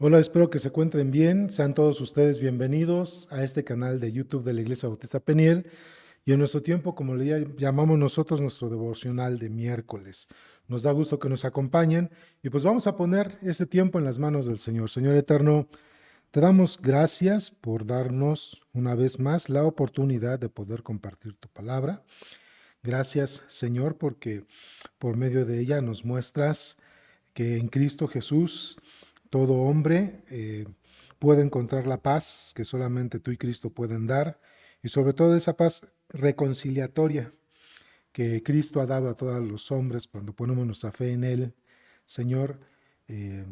Hola, espero que se encuentren bien. Sean todos ustedes bienvenidos a este canal de YouTube de la Iglesia Bautista Peniel y en nuestro tiempo, como le llamamos nosotros, nuestro devocional de miércoles. Nos da gusto que nos acompañen y pues vamos a poner este tiempo en las manos del Señor. Señor Eterno, te damos gracias por darnos una vez más la oportunidad de poder compartir tu palabra. Gracias, Señor, porque por medio de ella nos muestras que en Cristo Jesús todo hombre puede encontrar la paz que solamente tú y Cristo pueden dar, y sobre todo esa paz reconciliatoria que Cristo ha dado a todos los hombres cuando ponemos nuestra fe en Él, Señor, eh,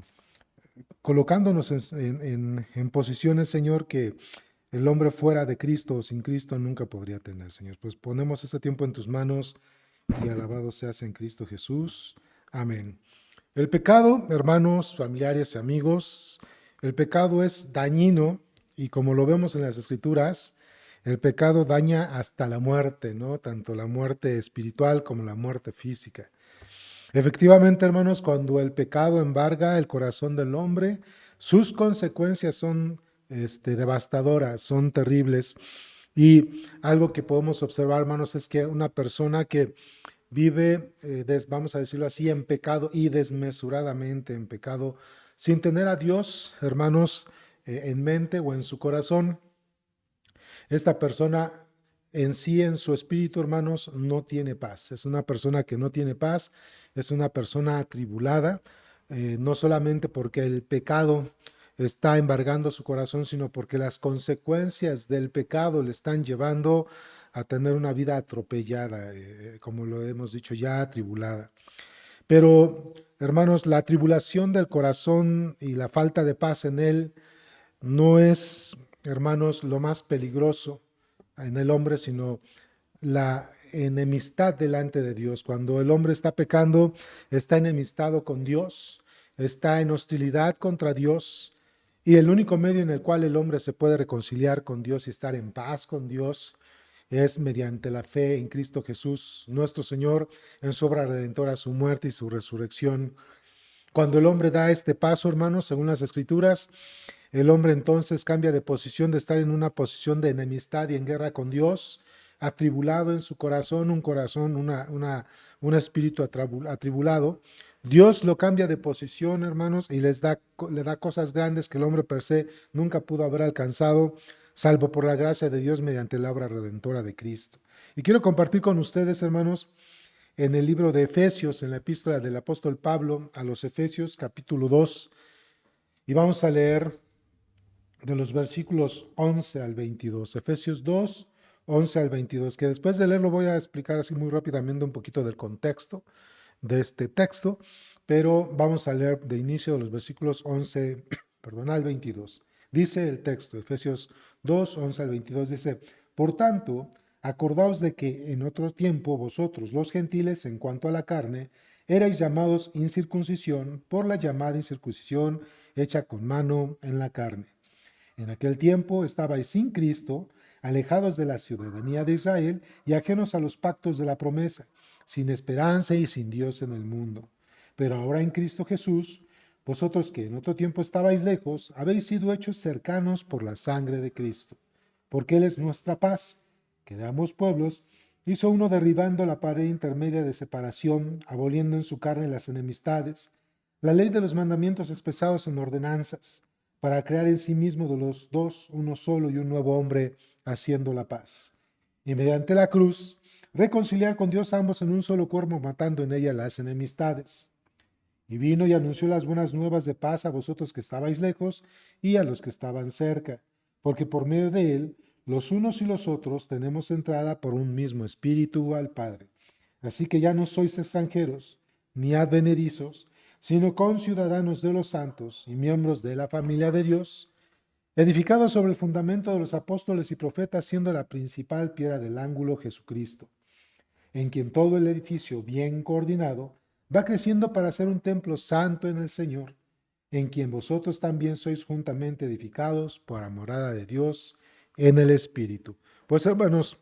colocándonos en posiciones, Señor, que el hombre fuera de Cristo o sin Cristo nunca podría tener, Señor. Pues ponemos este tiempo en tus manos y alabado seas en Cristo Jesús. Amén. El pecado, hermanos, familiares y amigos, el pecado es dañino y como lo vemos en las Escrituras, el pecado daña hasta la muerte, ¿no? Tanto la muerte espiritual como la muerte física. Efectivamente, hermanos, cuando el pecado embarga el corazón del hombre, sus consecuencias son devastadoras, son terribles. Y algo que podemos observar, hermanos, es que una persona que vive, vamos a decirlo así, en pecado y desmesuradamente en pecado, sin tener a Dios, hermanos, en mente o en su corazón, esta persona en sí, en su espíritu, hermanos, no tiene paz. Es una persona que no tiene paz, es una persona atribulada, no solamente porque el pecado está embargando su corazón, sino porque las consecuencias del pecado le están llevando a tener una vida atropellada, como lo hemos dicho ya, atribulada. Pero, hermanos, la tribulación del corazón y la falta de paz en él no es, hermanos, lo más peligroso en el hombre, sino la enemistad delante de Dios. Cuando el hombre está pecando, está enemistado con Dios, está en hostilidad contra Dios, y el único medio en el cual el hombre se puede reconciliar con Dios y estar en paz con Dios es mediante la fe en Cristo Jesús, nuestro Señor, en su obra redentora, su muerte y su resurrección. Cuando el hombre da este paso, hermanos, según las Escrituras, el hombre entonces cambia de posición, de estar en una posición de enemistad y en guerra con Dios, atribulado en su corazón, un espíritu atribulado. Dios lo cambia de posición, hermanos, y le da cosas grandes que el hombre per se nunca pudo haber alcanzado, salvo por la gracia de Dios mediante la obra redentora de Cristo. Y quiero compartir con ustedes, hermanos, en el libro de Efesios, en la epístola del apóstol Pablo a los Efesios, capítulo 2, y vamos a leer de los versículos 11 al 22. Efesios 2, 11 al 22, que después de leerlo voy a explicar así muy rápidamente un poquito del contexto de este texto, pero vamos a leer de inicio de los versículos 11, perdón, al 22. Dice el texto, Efesios 2, 11 al 22, dice, por tanto, acordaos de que en otro tiempo vosotros, los gentiles, en cuanto a la carne, erais llamados incircuncisión por la llamada incircuncisión hecha con mano en la carne. En aquel tiempo estabais sin Cristo, alejados de la ciudadanía de Israel y ajenos a los pactos de la promesa, sin esperanza y sin Dios en el mundo. Pero ahora en Cristo Jesús, vosotros que en otro tiempo estabais lejos, habéis sido hechos cercanos por la sangre de Cristo, porque Él es nuestra paz, que de ambos pueblos hizo uno derribando la pared intermedia de separación, aboliendo en su carne las enemistades, la ley de los mandamientos expresados en ordenanzas, para crear en sí mismo de los dos uno solo y un nuevo hombre, haciendo la paz. Y mediante la cruz, reconciliar con Dios ambos en un solo cuerpo, matando en ella las enemistades. Y vino y anunció las buenas nuevas de paz a vosotros que estabais lejos y a los que estaban cerca, porque por medio de él, los unos y los otros tenemos entrada por un mismo espíritu al Padre. Así que ya no sois extranjeros, ni advenedizos, sino conciudadanos de los santos y miembros de la familia de Dios, edificados sobre el fundamento de los apóstoles y profetas, siendo la principal piedra del ángulo Jesucristo, en quien todo el edificio bien coordinado va creciendo para ser un templo santo en el Señor, en quien vosotros también sois juntamente edificados por la morada de Dios en el Espíritu. Pues hermanos,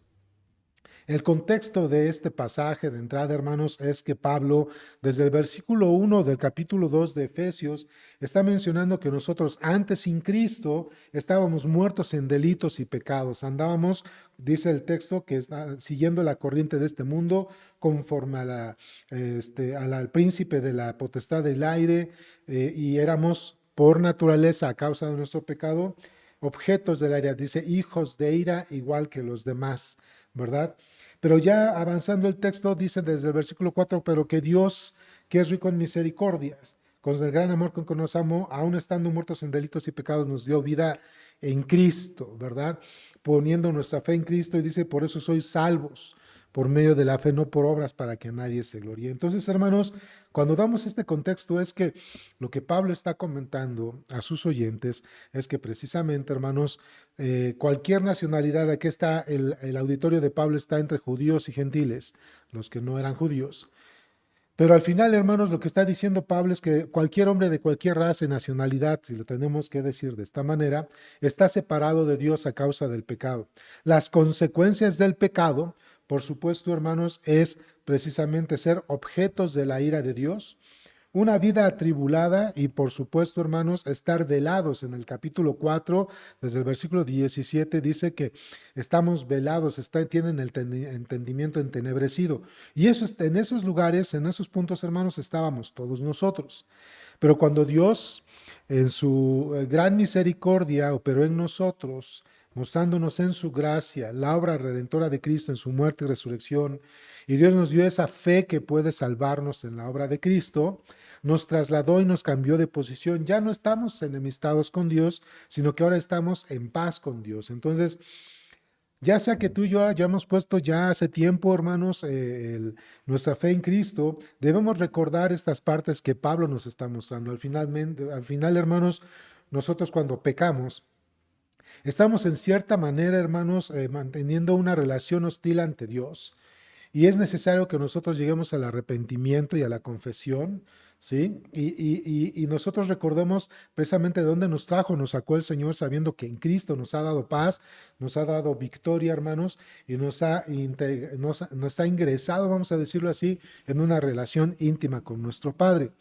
El contexto de este pasaje de entrada, hermanos, es que Pablo, desde el versículo 1 del capítulo 2 de Efesios, está mencionando que nosotros antes sin Cristo estábamos muertos en delitos y pecados. Andábamos, dice el texto, que está siguiendo la corriente de este mundo, conforme al príncipe de la potestad del aire, y éramos por naturaleza, a causa de nuestro pecado, objetos del ira. Dice, hijos de ira igual que los demás, ¿verdad? Pero ya avanzando el texto, dice desde el versículo 4, pero que Dios, que es rico en misericordias, con el gran amor con que nos amó, aun estando muertos en delitos y pecados, nos dio vida en Cristo, ¿verdad? Poniendo nuestra fe en Cristo, y dice, por eso sois salvos, por medio de la fe, no por obras, para que nadie se gloríe. Entonces, hermanos, cuando damos este contexto es que lo que Pablo está comentando a sus oyentes es que precisamente, hermanos, cualquier nacionalidad, aquí está el auditorio de Pablo está entre judíos y gentiles, los que no eran judíos. Pero al final, hermanos, lo que está diciendo Pablo es que cualquier hombre de cualquier raza y nacionalidad, si lo tenemos que decir de esta manera, está separado de Dios a causa del pecado. Las consecuencias del pecado, por supuesto, hermanos, es precisamente ser objetos de la ira de Dios, una vida atribulada y, por supuesto, hermanos, estar velados. En el capítulo 4, desde el versículo 17, dice que estamos velados, tienen el entendimiento entenebrecido. Y eso, en esos lugares, en esos puntos, hermanos, estábamos todos nosotros. Pero cuando Dios, en su gran misericordia, operó en nosotros, mostrándonos en su gracia la obra redentora de Cristo en su muerte y resurrección, y Dios nos dio esa fe que puede salvarnos en la obra de Cristo, nos trasladó y nos cambió de posición. Ya no estamos enemistados con Dios, sino que ahora estamos en paz con Dios. Entonces, ya sea que tú y yo hayamos puesto ya hace tiempo, hermanos, nuestra fe en Cristo, debemos recordar estas partes que Pablo nos está mostrando. Al final, hermanos, nosotros cuando pecamos, estamos en cierta manera, hermanos, manteniendo una relación hostil ante Dios. Y es necesario que nosotros lleguemos al arrepentimiento y a la confesión, ¿sí? Y nosotros recordemos precisamente de dónde nos trajo, nos sacó el Señor, sabiendo que en Cristo nos ha dado paz, nos ha dado victoria, hermanos, y nos ha ingresado, vamos a decirlo así, en una relación íntima con nuestro Padre.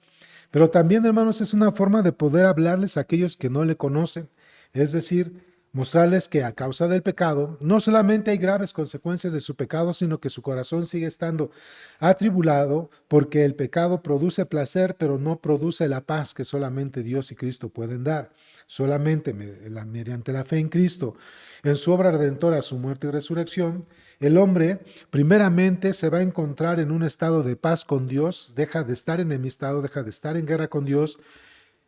Pero también, hermanos, es una forma de poder hablarles a aquellos que no le conocen. Es decir, mostrarles que a causa del pecado, no solamente hay graves consecuencias de su pecado, sino que su corazón sigue estando atribulado, porque el pecado produce placer, pero no produce la paz que solamente Dios y Cristo pueden dar. Solamente mediante la fe en Cristo, en su obra redentora, su muerte y resurrección, el hombre primeramente se va a encontrar en un estado de paz con Dios, deja de estar enemistado, deja de estar en guerra con Dios,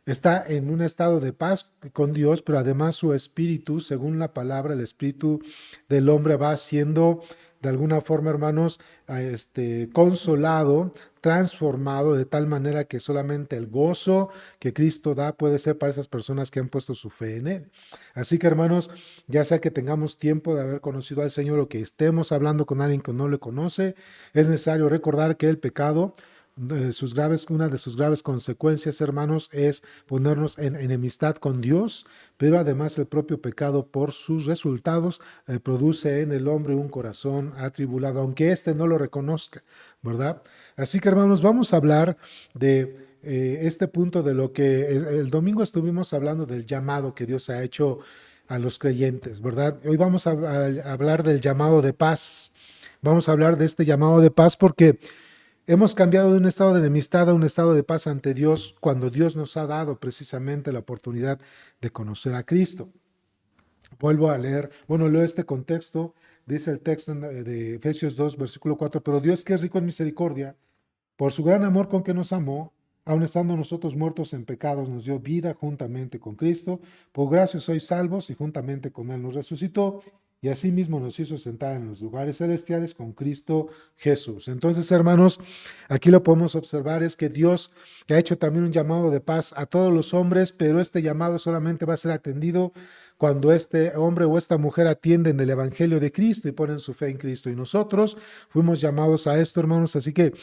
está en un estado de paz con Dios, pero además su espíritu, según la palabra, el espíritu del hombre va siendo de alguna forma, hermanos, consolado, transformado de tal manera que solamente el gozo que Cristo da puede ser para esas personas que han puesto su fe en Él. Así que, hermanos, ya sea que tengamos tiempo de haber conocido al Señor o que estemos hablando con alguien que no le conoce, es necesario recordar que el pecado, una de sus graves consecuencias, hermanos, es ponernos en enemistad con Dios, pero además el propio pecado por sus resultados produce en el hombre un corazón atribulado, aunque éste no lo reconozca, ¿verdad? Así que, hermanos, vamos a hablar de este punto de lo que el domingo estuvimos hablando del llamado que Dios ha hecho a los creyentes, ¿verdad? Hoy vamos a hablar del llamado de paz. Vamos a hablar de este llamado de paz porque hemos cambiado de un estado de enemistad a un estado de paz ante Dios cuando Dios nos ha dado precisamente la oportunidad de conocer a Cristo. Vuelvo a leer, leo este contexto, dice el texto de Efesios 2, versículo 4, pero Dios, que es rico en misericordia, por su gran amor con que nos amó, aun estando nosotros muertos en pecados, nos dio vida juntamente con Cristo, por gracia sois salvos y juntamente con Él nos resucitó y asimismo nos hizo sentar en los lugares celestiales con Cristo Jesús. Entonces, hermanos, aquí lo podemos observar es que Dios ha hecho también un llamado de paz a todos los hombres, pero este llamado solamente va a ser atendido cuando este hombre o esta mujer atienden el Evangelio de Cristo y ponen su fe en Cristo. Y nosotros fuimos llamados a esto, hermanos. Así que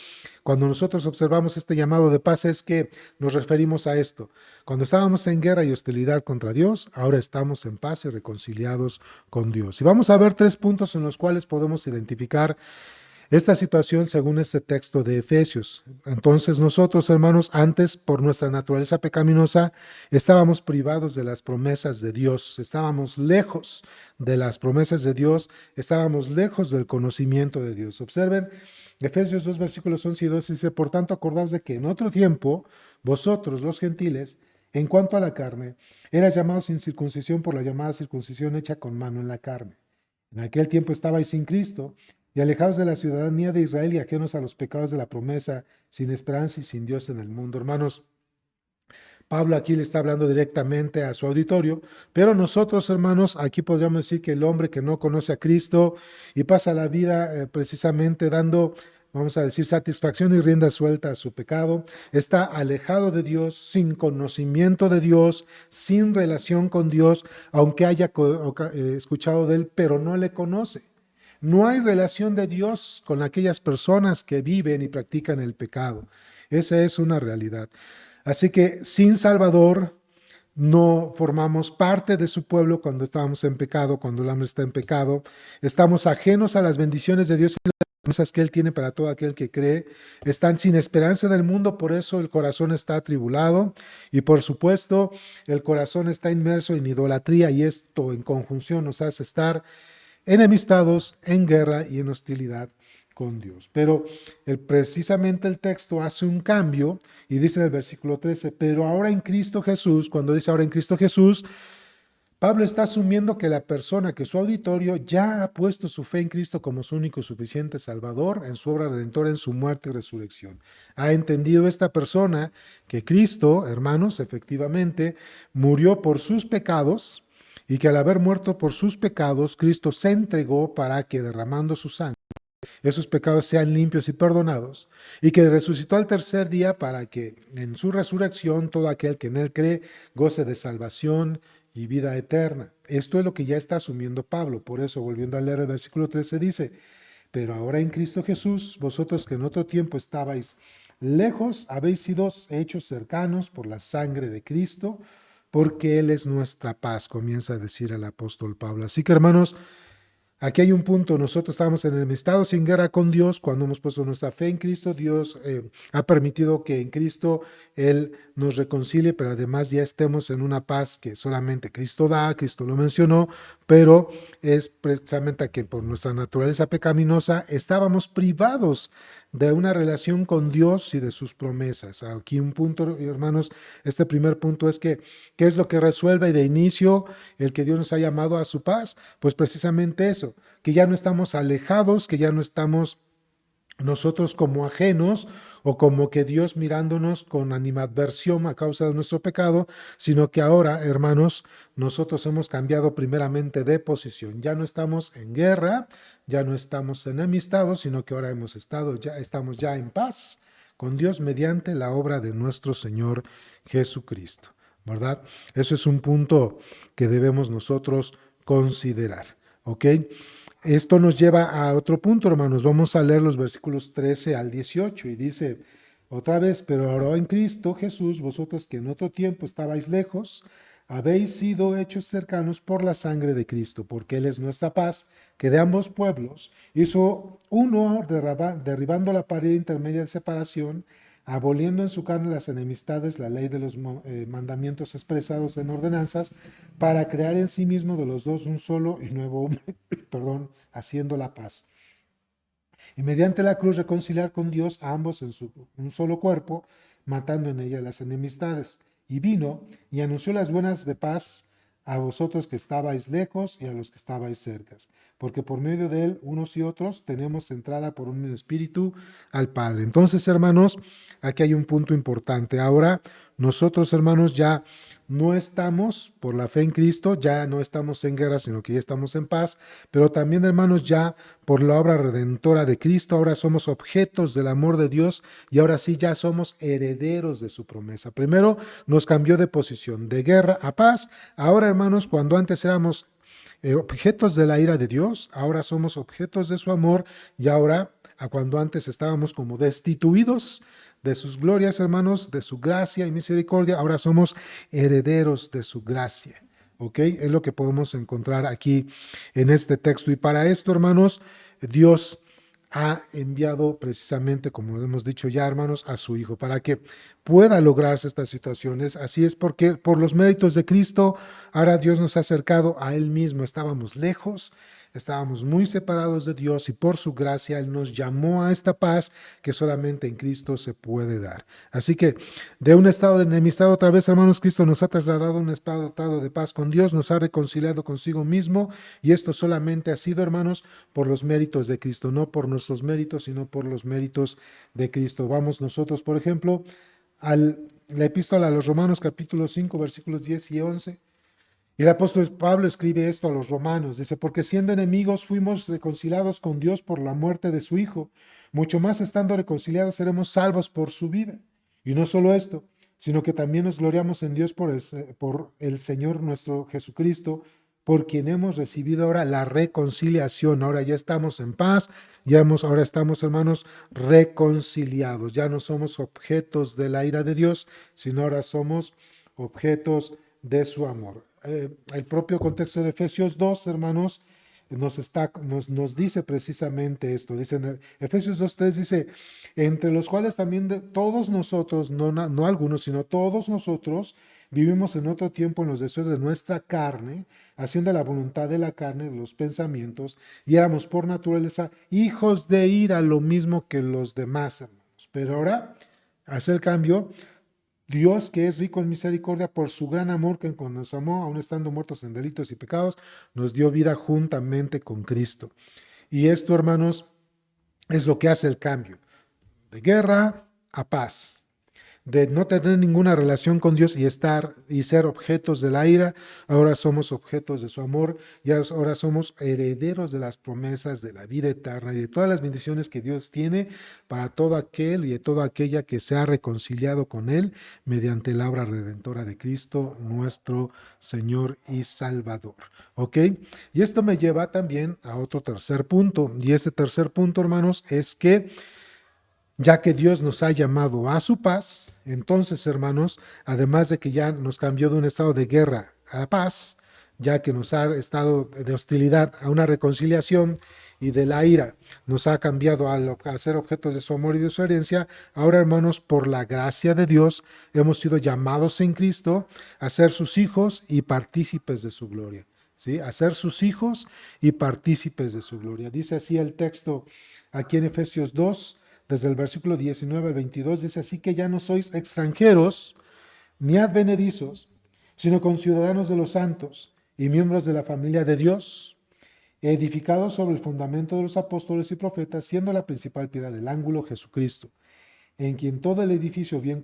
cuando nosotros observamos este llamado de paz es que nos referimos a esto. Cuando estábamos en guerra y hostilidad contra Dios, ahora estamos en paz y reconciliados con Dios. Y vamos a ver 3 puntos en los cuales podemos identificar esta situación según este texto de Efesios. Entonces nosotros, hermanos, antes por nuestra naturaleza pecaminosa, estábamos privados de las promesas de Dios, estábamos lejos de las promesas de Dios, estábamos lejos del conocimiento de Dios. Observen, Efesios 2, versículos 11 y 12 dice, por tanto, acordaos de que en otro tiempo, vosotros, los gentiles, en cuanto a la carne, eras llamados sin circuncisión por la llamada circuncisión hecha con mano en la carne. En aquel tiempo estabais sin Cristo, y alejados de la ciudadanía de Israel y ajenos a los pecados de la promesa, sin esperanza y sin Dios en el mundo. Hermanos, Pablo aquí le está hablando directamente a su auditorio, pero nosotros, hermanos, aquí podríamos decir que el hombre que no conoce a Cristo y pasa la vida precisamente dando, vamos a decir, satisfacción y rienda suelta a su pecado, está alejado de Dios, sin conocimiento de Dios, sin relación con Dios, aunque haya escuchado de él, pero no le conoce. No hay relación de Dios con aquellas personas que viven y practican el pecado. Esa es una realidad. Así que sin Salvador no formamos parte de su pueblo cuando estamos en pecado, cuando el hombre está en pecado. Estamos ajenos a las bendiciones de Dios y las promesas que Él tiene para todo aquel que cree. Están sin esperanza del mundo, por eso el corazón está atribulado. Y por supuesto, el corazón está inmerso en idolatría y esto en conjunción nos hace estar enemistados, en guerra y en hostilidad con Dios. Pero precisamente el texto hace un cambio y dice en el versículo 13, pero ahora en Cristo Jesús, cuando dice ahora en Cristo Jesús, Pablo está asumiendo que la persona, que su auditorio ya ha puesto su fe en Cristo como su único y suficiente Salvador, en su obra redentora, en su muerte y resurrección. Ha entendido esta persona que Cristo, hermanos, efectivamente, murió por sus pecados, y que al haber muerto por sus pecados, Cristo se entregó para que derramando su sangre, esos pecados sean limpios y perdonados, y que resucitó al tercer día para que en su resurrección todo aquel que en él cree goce de salvación y vida eterna. Esto es lo que ya está asumiendo Pablo. Por eso, volviendo a leer el versículo 13, dice, pero ahora en Cristo Jesús, vosotros que en otro tiempo estabais lejos, habéis sido hechos cercanos por la sangre de Cristo, porque Él es nuestra paz, comienza a decir el apóstol Pablo. Así que, hermanos, aquí hay un punto. Nosotros estamos enemistados sin guerra con Dios. Cuando hemos puesto nuestra fe en Cristo, Dios ha permitido que en Cristo Él nos reconcilie, pero además ya estemos en una paz que solamente Cristo da, Cristo lo mencionó, pero es precisamente que por nuestra naturaleza pecaminosa estábamos privados de una relación con Dios y de sus promesas. Aquí un punto, hermanos, este primer punto es que, ¿qué es lo que resuelve de inicio el que Dios nos ha llamado a su paz? Pues precisamente eso, que ya no estamos alejados, que ya no estamos nosotros como ajenos o como que Dios mirándonos con animadversión a causa de nuestro pecado, sino que ahora, hermanos, nosotros hemos cambiado primeramente de posición. Ya no estamos en guerra, ya no estamos enemistados, sino que ahora estamos ya en paz con Dios mediante la obra de nuestro Señor Jesucristo, ¿verdad? Eso es un punto que debemos nosotros considerar, ¿ok? Esto nos lleva a otro punto, hermanos. Vamos a leer los versículos 13 al 18 y dice otra vez, pero ahora en Cristo Jesús, vosotros que en otro tiempo estabais lejos, habéis sido hechos cercanos por la sangre de Cristo, porque Él es nuestra paz, que de ambos pueblos hizo uno derribando la pared intermedia de separación, aboliendo en su carne las enemistades, la ley de los mandamientos expresados en ordenanzas, para crear en sí mismo de los dos un solo y nuevo hombre, perdón, haciendo la paz. Y mediante la cruz reconciliar con Dios a ambos en un solo cuerpo, matando en ella las enemistades. Y vino y anunció las buenas de paz a vosotros que estabais lejos y a los que estabais cercas, porque por medio de él, unos y otros, tenemos entrada por un mismo espíritu al Padre. Entonces, hermanos, aquí hay un punto importante. Ahora, nosotros, hermanos, ya no estamos por la fe en Cristo, ya no estamos en guerra, sino que ya estamos en paz, pero también, hermanos, ya por la obra redentora de Cristo, ahora somos objetos del amor de Dios y ahora sí ya somos herederos de su promesa. Primero nos cambió de posición, de guerra a paz. Ahora, hermanos, cuando antes éramos objetos de la ira de Dios, ahora somos objetos de su amor y ahora, a cuando antes estábamos como destituidos de sus glorias, hermanos, de su gracia y misericordia, ahora somos herederos de su gracia. ¿Ok? Es lo que podemos encontrar aquí en este texto. Y para esto, hermanos, Dios ha enviado precisamente, como hemos dicho ya, hermanos, a su Hijo, para que pueda lograrse estas situaciones. Así es porque por los méritos de Cristo, ahora Dios nos ha acercado a Él mismo. Estábamos lejos, estábamos muy separados de Dios y por su gracia Él nos llamó a esta paz que solamente en Cristo se puede dar. Así que de un estado de enemistad otra vez, hermanos, Cristo nos ha trasladado a un estado de paz con Dios, nos ha reconciliado consigo mismo y esto solamente ha sido, hermanos, por los méritos de Cristo, no por nuestros méritos, sino por los méritos de Cristo. Vamos nosotros, por ejemplo, la epístola a los Romanos capítulo 5, versículos 10 y 11. Y el apóstol Pablo escribe esto a los romanos, dice, porque siendo enemigos fuimos reconciliados con Dios por la muerte de su Hijo, mucho más estando reconciliados seremos salvos por su vida. Y no solo esto, sino que también nos gloriamos en Dios por el Señor nuestro Jesucristo, por quien hemos recibido ahora la reconciliación. Ahora ya estamos en paz, ahora estamos, hermanos, reconciliados. Ya no somos objetos de la ira de Dios, sino ahora somos objetos de su amor. El propio contexto de Efesios 2, hermanos, nos dice precisamente esto. Dice en Efesios 2:3 dice, entre los cuales también todos nosotros, no algunos, sino todos nosotros, vivimos en otro tiempo en los deseos de nuestra carne, haciendo la voluntad de la carne, de los pensamientos, y éramos por naturaleza hijos de ira, lo mismo que los demás, hermanos. Pero ahora, hace el cambio. Dios, que es rico en misericordia, por su gran amor que cuando nos amó, aun estando muertos en delitos y pecados, nos dio vida juntamente con Cristo. Y esto, hermanos, es lo que hace el cambio. De guerra a paz. De no tener ninguna relación con Dios y ser objetos de la ira, ahora somos objetos de su amor y ahora somos herederos de las promesas de la vida eterna y de todas las bendiciones que Dios tiene para todo aquel y de toda aquella que se ha reconciliado con Él mediante la obra redentora de Cristo, nuestro Señor y Salvador. ¿Ok? Y esto me lleva también a otro tercer punto, y ese tercer punto, hermanos, es que ya que Dios nos ha llamado a su paz, entonces, hermanos, además de que ya nos cambió de un estado de guerra a paz, ya que nos ha estado de hostilidad a una reconciliación y de la ira, nos ha cambiado a ser objetos de su amor y de su herencia, ahora, hermanos, por la gracia de Dios, hemos sido llamados en Cristo a ser sus hijos y partícipes de su gloria. ¿Sí? A ser sus hijos y partícipes de su gloria. Dice así el texto aquí en Efesios 2, desde el versículo 19 al 22, dice, así que ya no sois extranjeros ni advenedizos, sino conciudadanos de los santos y miembros de la familia de Dios, edificados sobre el fundamento de los apóstoles y profetas, siendo la principal piedra del ángulo Jesucristo, en quien todo el edificio bien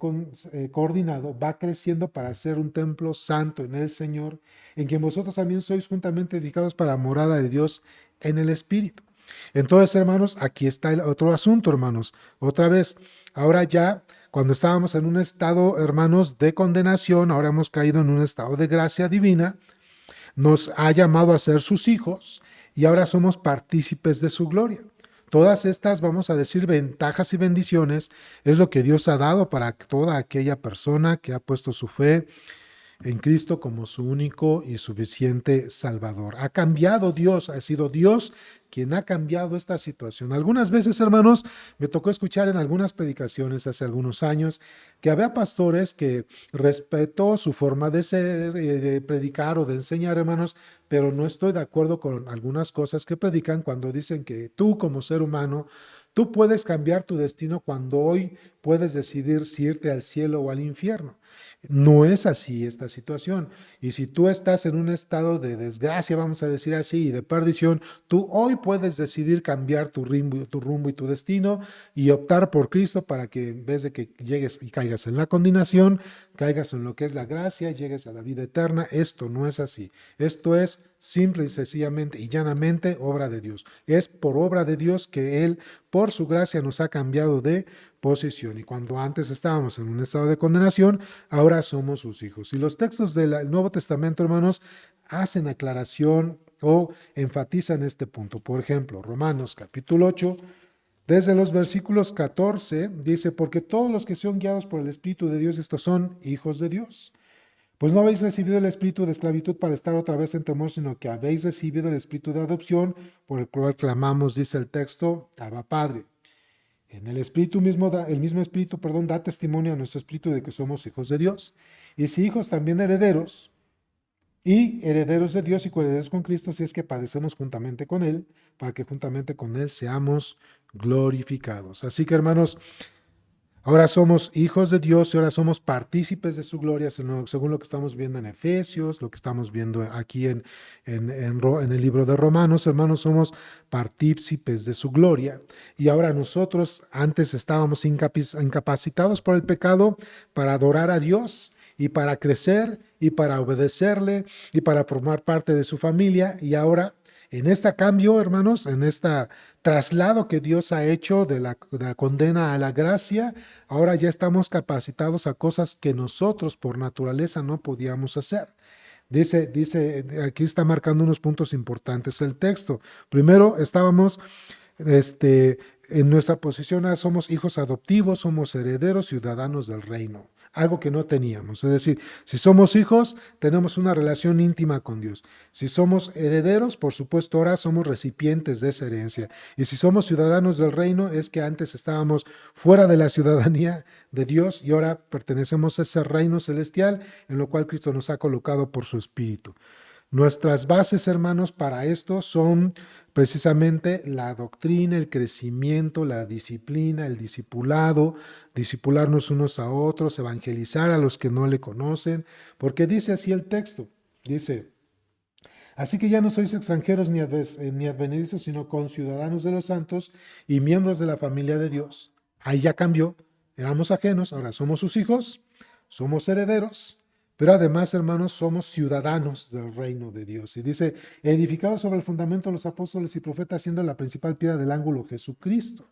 coordinado va creciendo para ser un templo santo en el Señor, en quien vosotros también sois juntamente edificados para morada de Dios en el Espíritu. Entonces, hermanos, aquí está el otro asunto, hermanos. Otra vez, ahora ya, cuando estábamos en un estado, hermanos, de condenación, ahora hemos caído en un estado de gracia divina, nos ha llamado a ser sus hijos y ahora somos partícipes de su gloria. Todas estas, vamos a decir, ventajas y bendiciones es lo que Dios ha dado para toda aquella persona que ha puesto su fe en Cristo como su único y suficiente Salvador. Ha cambiado Dios, ha sido Dios quien ha cambiado esta situación. Algunas veces, hermanos, me tocó escuchar en algunas predicaciones hace algunos años que había pastores que respetó su forma de ser, de predicar o de enseñar, hermanos, pero no estoy de acuerdo con algunas cosas que predican cuando dicen que tú como ser humano Tú puedes cambiar tu destino cuando hoy puedes decidir si irte al cielo o al infierno. No es así esta situación. Y si tú estás en un estado de desgracia, vamos a decir así, y de perdición, tú hoy puedes decidir cambiar tu rumbo y tu destino y optar por Cristo para que en vez de que llegues y caigas en la condenación, caigas en lo que es la gracia, llegues a la vida eterna. Esto no es así. Esto es simple y sencillamente y llanamente obra de Dios. Es por obra de Dios que Él, por su gracia, nos ha cambiado de posición. Y cuando antes estábamos en un estado de condenación, ahora somos sus hijos. Y los textos del Nuevo Testamento, hermanos, hacen aclaración o enfatizan este punto. Por ejemplo, Romanos capítulo 8, desde los versículos 14, dice, porque todos los que son guiados por el Espíritu de Dios, estos son hijos de Dios. Pues no habéis recibido el espíritu de esclavitud para estar otra vez en temor, sino que habéis recibido el espíritu de adopción, por el cual clamamos, dice el texto, Abba Padre. En el espíritu mismo, el mismo espíritu, da testimonio a nuestro espíritu de que somos hijos de Dios. Y si hijos, también herederos, y herederos de Dios y coherederos con Cristo, si es que padecemos juntamente con Él, para que juntamente con Él seamos glorificados. Así que, hermanos, ahora somos hijos de Dios y ahora somos partícipes de su gloria, según lo que estamos viendo en Efesios, lo que estamos viendo aquí en el libro de Romanos. Hermanos, somos partícipes de su gloria. Y ahora nosotros antes estábamos incapacitados por el pecado para adorar a Dios y para crecer y para obedecerle y para formar parte de su familia. Y ahora, en este cambio, hermanos, en este traslado que Dios ha hecho de la condena a la gracia, ahora ya estamos capacitados a cosas que nosotros por naturaleza no podíamos hacer. Dice, aquí está marcando unos puntos importantes el texto. Primero, estábamos en nuestra posición, somos hijos adoptivos, somos herederos, ciudadanos del reino. Algo que no teníamos. Es decir, si somos hijos, tenemos una relación íntima con Dios. Si somos herederos, por supuesto, ahora somos recipientes de esa herencia. Y si somos ciudadanos del reino, es que antes estábamos fuera de la ciudadanía de Dios y ahora pertenecemos a ese reino celestial en lo cual Cristo nos ha colocado por su Espíritu. Nuestras bases, hermanos, para esto son precisamente la doctrina, el crecimiento, la disciplina, el discipulado, discipularnos unos a otros, evangelizar a los que no le conocen, porque dice así el texto, dice, así que ya no sois extranjeros ni advenedizos, sino conciudadanos de los santos y miembros de la familia de Dios. Ahí ya cambió, éramos ajenos, ahora somos sus hijos, somos herederos. Pero además, hermanos, somos ciudadanos del reino de Dios. Y dice, edificados sobre el fundamento de los apóstoles y profetas, siendo la principal piedra del ángulo Jesucristo.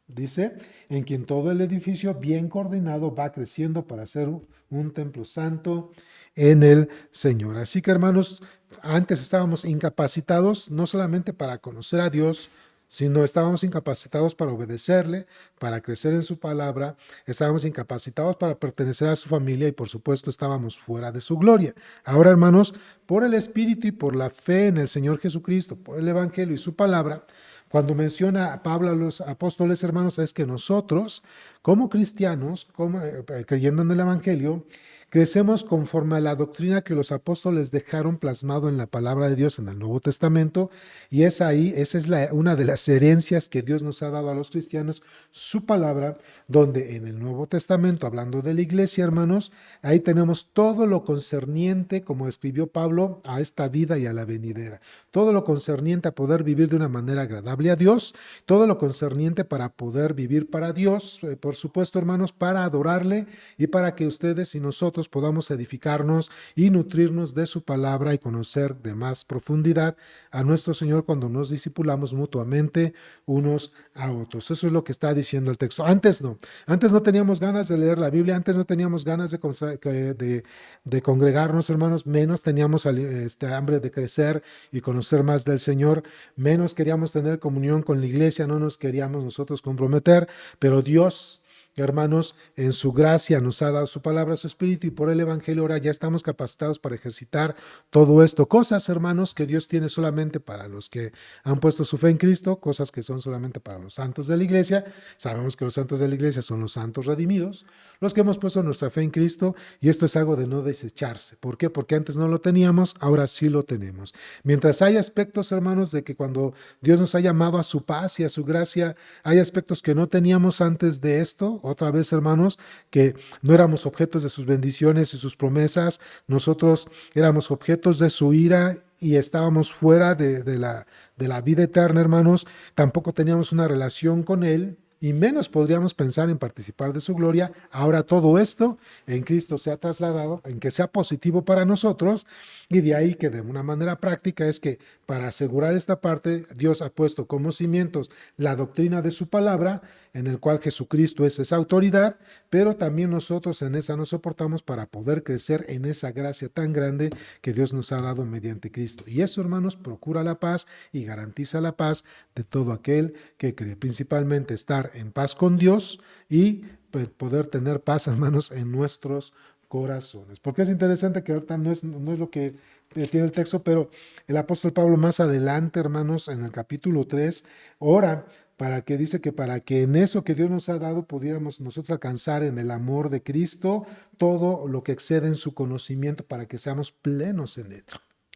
Dice, en quien todo el edificio bien coordinado va creciendo para ser un templo santo en el Señor. Así que, hermanos, antes estábamos incapacitados no solamente para conocer a Dios, sino estábamos incapacitados para obedecerle, para crecer en su palabra, estábamos incapacitados para pertenecer a su familia y por supuesto estábamos fuera de su gloria. Ahora, hermanos, por el Espíritu y por la fe en el Señor Jesucristo, por el Evangelio y su palabra, cuando menciona a Pablo a los apóstoles, hermanos, es que nosotros, como cristianos, creyendo en el Evangelio, crecemos conforme a la doctrina que los apóstoles dejaron plasmado en la palabra de Dios en el Nuevo Testamento, y esa es una de las herencias que Dios nos ha dado a los cristianos, su palabra, donde en el Nuevo Testamento, hablando de la iglesia, hermanos, ahí tenemos todo lo concerniente, como escribió Pablo, a esta vida y a la venidera, todo lo concerniente a poder vivir de una manera agradable a Dios, todo lo concerniente para poder vivir para Dios, por supuesto, hermanos, para adorarle y para que ustedes y nosotros podamos edificarnos y nutrirnos de su palabra y conocer de más profundidad a nuestro Señor cuando nos discipulamos mutuamente unos a otros. Eso es lo que está diciendo el texto. Antes no teníamos ganas de leer la Biblia, antes no teníamos ganas de congregarnos, hermanos, menos teníamos hambre de crecer y conocer más del Señor, menos queríamos tener comunión con la iglesia, no nos queríamos nosotros comprometer, pero Dios hermanos, en su gracia nos ha dado su palabra, su espíritu, y por el evangelio ahora ya estamos capacitados para ejercitar todo esto. Cosas, hermanos, que Dios tiene solamente para los que han puesto su fe en Cristo, cosas que son solamente para los santos de la iglesia. Sabemos que los santos de la iglesia son los santos redimidos, los que hemos puesto nuestra fe en Cristo, y esto es algo de no desecharse. ¿Por qué? Porque antes no lo teníamos, ahora sí lo tenemos. Mientras hay aspectos, hermanos, de que cuando Dios nos ha llamado a su paz y a su gracia, hay aspectos que no teníamos antes de esto. Otra vez, hermanos, que no éramos objetos de sus bendiciones y sus promesas, nosotros éramos objetos de su ira y estábamos fuera de la vida eterna, hermanos. Tampoco teníamos una relación con Él, y menos podríamos pensar en participar de su gloria. Ahora todo esto en Cristo se ha trasladado, en que sea positivo para nosotros, y de ahí que de una manera práctica es que para asegurar esta parte, Dios ha puesto como cimientos la doctrina de su palabra, en el cual Jesucristo es esa autoridad, pero también nosotros en esa nos soportamos para poder crecer en esa gracia tan grande que Dios nos ha dado mediante Cristo. Y eso, hermanos, procura la paz y garantiza la paz de todo aquel que cree, principalmente estar en paz con Dios y poder tener paz, hermanos, en nuestros corazones. Porque es interesante que ahorita no es lo que tiene el texto, pero el apóstol Pablo más adelante, hermanos, en el capítulo 3, ora para que dice que para que en eso que Dios nos ha dado pudiéramos nosotros alcanzar en el amor de Cristo todo lo que excede en su conocimiento, para que seamos plenos en él.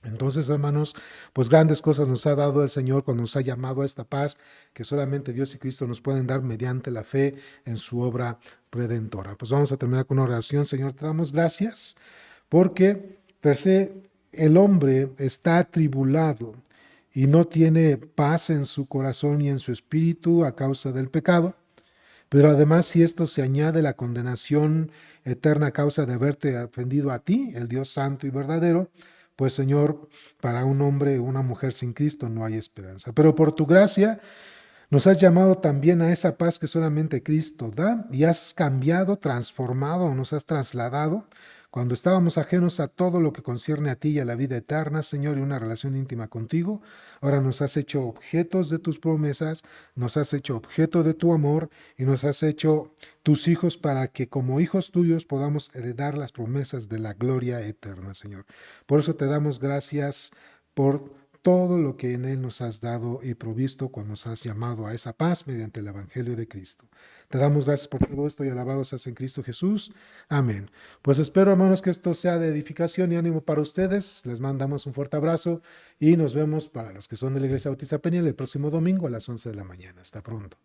Entonces, hermanos, pues grandes cosas nos ha dado el Señor cuando nos ha llamado a esta paz que solamente Dios y Cristo nos pueden dar mediante la fe en su obra redentora. Pues vamos a terminar con una oración. Señor, te damos gracias porque per se el hombre está atribulado y no tiene paz en su corazón y en su espíritu a causa del pecado. Pero además, si esto se añade la condenación eterna a causa de haberte ofendido a ti, el Dios santo y verdadero, pues Señor, para un hombre o una mujer sin Cristo no hay esperanza. Pero por tu gracia nos has llamado también a esa paz que solamente Cristo da, y has cambiado, transformado, nos has trasladado. Cuando estábamos ajenos a todo lo que concierne a ti y a la vida eterna, Señor, y una relación íntima contigo, ahora nos has hecho objetos de tus promesas, nos has hecho objeto de tu amor y nos has hecho tus hijos para que como hijos tuyos podamos heredar las promesas de la gloria eterna, Señor. Por eso te damos gracias por todo lo que en Él nos has dado y provisto cuando nos has llamado a esa paz mediante el Evangelio de Cristo. Te damos gracias por todo esto y alabado seas en Cristo Jesús. Amén. Pues espero, hermanos, que esto sea de edificación y ánimo para ustedes. Les mandamos un fuerte abrazo y nos vemos para los que son de la Iglesia Bautista Peniel el próximo domingo a las 11 de la mañana. Hasta pronto.